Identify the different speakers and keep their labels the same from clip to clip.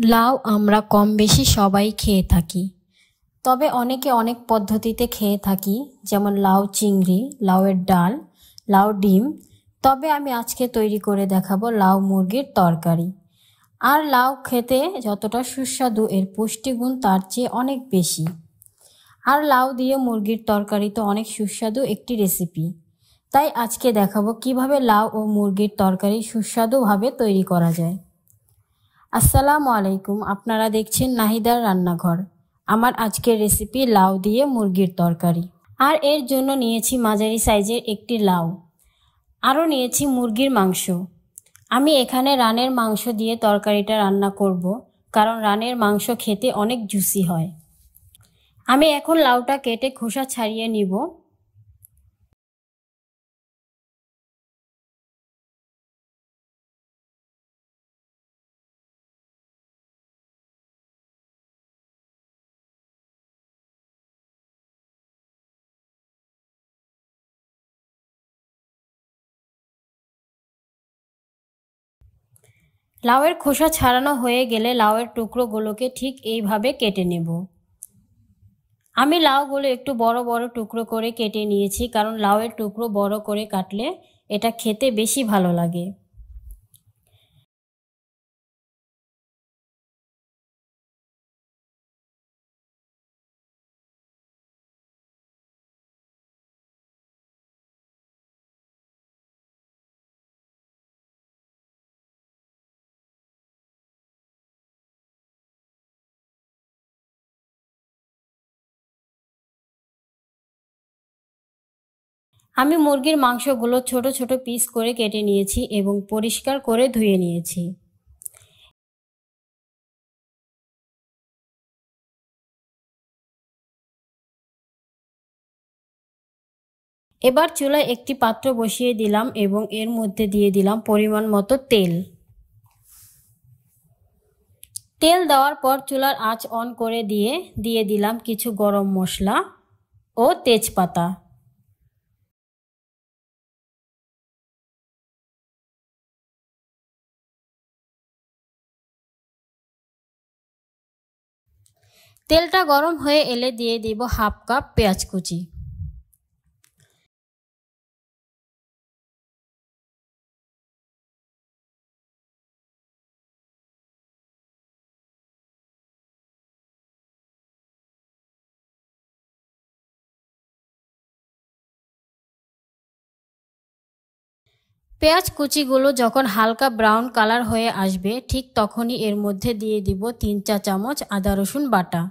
Speaker 1: লাউ আমরা কম বেশি সবাই খেয়ে থাকি, তবে অনেকে অনেক পদ্ধতিতে খেয়ে থাকি, যেমন লাউ চিংড়ি, লাউয়ের ডাল, লাউ ডিম। তবে আমি আজকে তৈরি করে দেখাবো লাউ মুরগির তরকারি। আর লাউ খেতে যতটা সুস্বাদু, এর পুষ্টিগুণ তার চেয়ে অনেক বেশি। আর লাউ দিয়ে মুরগির তরকারি তো অনেক সুস্বাদু একটি রেসিপি। তাই আজকে দেখাবো কিভাবে লাউ ও মুরগির তরকারি সুস্বাদুভাবে তৈরি করা যায়। আসসালামু আলাইকুম, আপনারা দেখছেন নাহিদার রান্নাঘর। আমার আজকের রেসিপি লাউ দিয়ে মুরগির তরকারি। আর এর জন্য নিয়েছি মাঝারি সাইজের একটি লাউ, আরও নিয়েছি মুরগির মাংস। আমি এখানে রানের মাংস দিয়ে তরকারিটা রান্না করব, কারণ রানের মাংস খেতে অনেক জুসি হয়। আমি এখন লাউটা কেটে খোসা ছাড়িয়ে নিব। লাউয়ের খোসা ছাড়ানো হয়ে গেলে লাউয়ের টুকরোগুলোকে ঠিক এইভাবে কেটে নেব। আমি লাউগুলো একটু বড় বড় টুকরো করে কেটে নিয়েছি, কারণ লাউয়ের টুকরো বড় করে কাটলে এটা খেতে বেশি ভালো লাগে। আমি মুরগির মাংসগুলো ছোট ছোট পিস করে কেটে নিয়েছি এবং পরিষ্কার করে ধুয়ে নিয়েছি। এবার চুলায় একটি পাত্র বসিয়ে দিলাম এবং এর মধ্যে দিয়ে দিলাম পরিমাণ মতো তেল। তেল দেওয়ার পর চুলার আঁচ অন করে দিয়ে দিলাম কিছু গরম মশলা ও তেজপাতা। তেলটা গরম হয়ে এলে দিয়ে দিব হাফ কাপ পেঁয়াজ কুচি। পেঁয়াজ কুচিগুলো যখন হালকা ব্রাউন কালার হয়ে আসবে, ঠিক তখনই এর মধ্যে দিয়ে দিব 3 চা চামচ আদা রসুন বাটা।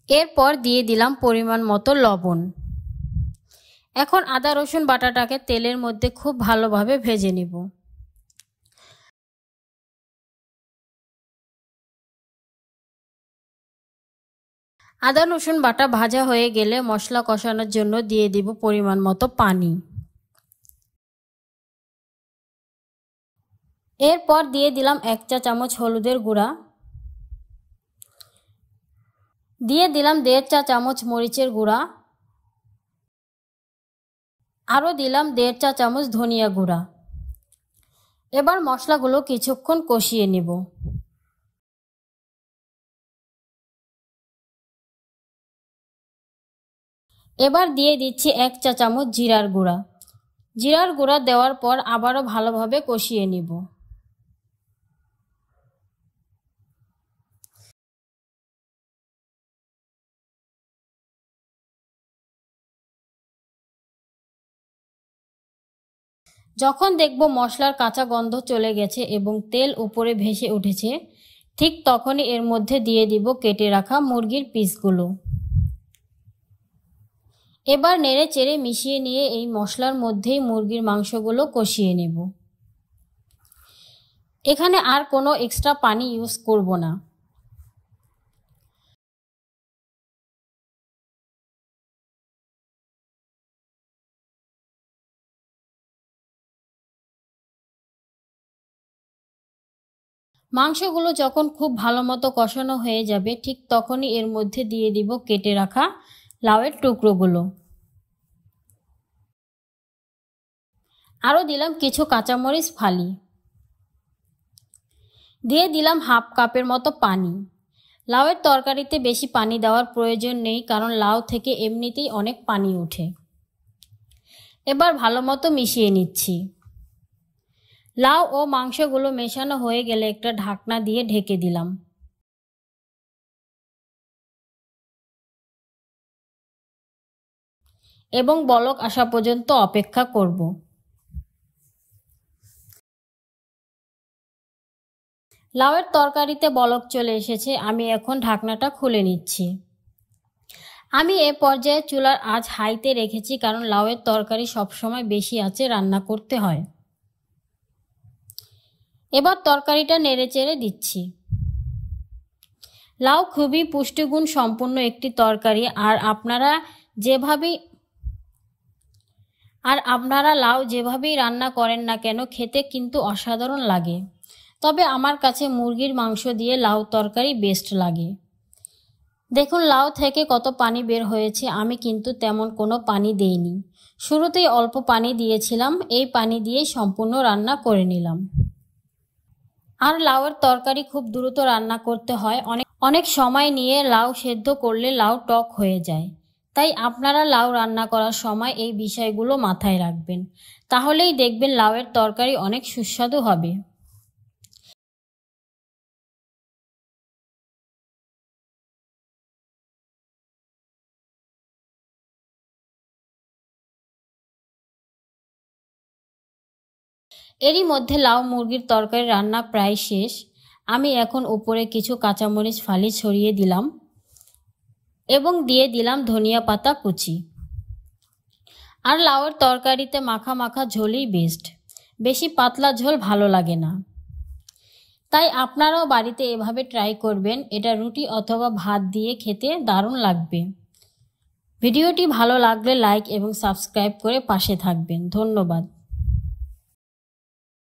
Speaker 1: এরপর দিয়ে দিলাম পরিমাণ মতো লবণ। এখন আদা রসুন বাটাটাকে তেলের মধ্যে খুব ভালোভাবে ভেজে নিব। আদা রসুন বাটা ভাজা হয়ে গেলে মশলা কষানোর জন্য দিয়ে দিব পরিমাণ মতো পানি। এরপর দিয়ে দিলাম 1 চা চামচ হলুদের গুঁড়া, দিয়ে দিলাম 1.5 চা চামচ মরিচের গুঁড়া, আরও দিলাম 1.5 চা চামচ ধনিয়া গুঁড়া। এবার মশলাগুলো কিছুক্ষণ কষিয়ে নেব। এবার দিয়ে দিচ্ছি 1 চা চামচ জিরার গুঁড়া। জিরার গুঁড়া দেওয়ার পর আবারও ভালোভাবে কষিয়ে নিব। যখন দেখব মশলার কাঁচা গন্ধ চলে গেছে এবং তেল উপরে ভেসে উঠেছে, ঠিক তখনই এর মধ্যে দিয়ে দিব কেটে রাখা মুরগির পিসগুলো। এবার নেড়ে চেড়ে মিশিয়ে নিয়ে এই মশলার মধ্যেই মুরগির মাংসগুলো কষিয়ে নেব। এখানে আর কোনো এক্সট্রা পানি ইউজ করব না। মাংসগুলো যখন খুব ভালো মতো কষানো হয়ে যাবে, ঠিক তখনই এর মধ্যে দিয়ে দিব কেটে রাখা লাউয়ের টুকরোগুলো। আরও দিলাম কিছু কাঁচামরিচ ফালি, দিয়ে দিলাম হাফ কাপের মতো পানি। লাউয়ের তরকারিতে বেশি পানি দেওয়ার প্রয়োজন নেই, কারণ লাউ থেকে এমনিতেই অনেক পানি ওঠে। এবার ভালো মতো মিশিয়ে নিচ্ছি। লাউ ও মাংসগুলো মেশানো হয়ে গেলে একটা ঢাকনা দিয়ে ঢেকে দিলাম এবং বলক আসা পর্যন্ত অপেক্ষা করব। লাউয়ের তরকারিতে বলক চলে এসেছে, আমি এখন ঢাকনাটা খুলে নিচ্ছি। আমি এ পর্যায়ে চুলার আঁচ হাইতে রেখেছি, কারণ লাউয়ের তরকারি সবসময় বেশি আঁচে রান্না করতে হয়। এবার তরকারিটা নেড়েচেড়ে দিচ্ছি। লাউ খুবই পুষ্টিগুণ সম্পন্ন একটি তরকারি, আর আপনারা লাউ যেভাবেই রান্না করেন না কেন খেতে কিন্তু অসাধারণ লাগে। তবে আমার কাছে মুরগির মাংস দিয়ে লাউ তরকারি বেস্ট লাগে। দেখুন লাউ থেকে কত পানি বের হয়েছে, আমি কিন্তু তেমন কোনো পানি দেইনি। শুরুতেই অল্প পানি দিয়েছিলাম, এই পানি দিয়েই সম্পূর্ণ রান্না করে নিলাম। আর লাউয়ের তরকারি খুব দ্রুত রান্না করতে হয়, অনেক সময় নিয়ে লাউ সেদ্ধ করলে লাউ টক হয়ে যায়। তাই আপনারা লাউ রান্না করার সময় এই বিষয়গুলো মাথায় রাখবেন, তাহলেই দেখবেন লাউয়ের তরকারি অনেক সুস্বাদু হবে। এরই মধ্যে লাউ মুরগির তরকারি রান্না প্রায় শেষ। আমি এখন উপরে কিছু কাঁচামরিচ ফালি ছড়িয়ে দিলাম এবং দিয়ে দিলাম ধনিয়া পাতা কুচি। আর লাউয়ের তরকারিতে মাখা মাখা ঝোলই বেস্ট, বেশি পাতলা ঝোল ভালো লাগে না। তাই আপনারাও বাড়িতে এভাবে ট্রাই করবেন, এটা রুটি অথবা ভাত দিয়ে খেতে দারুণ লাগবে। ভিডিওটি ভালো লাগলে লাইক এবং সাবস্ক্রাইব করে পাশে থাকবেন। ধন্যবাদ।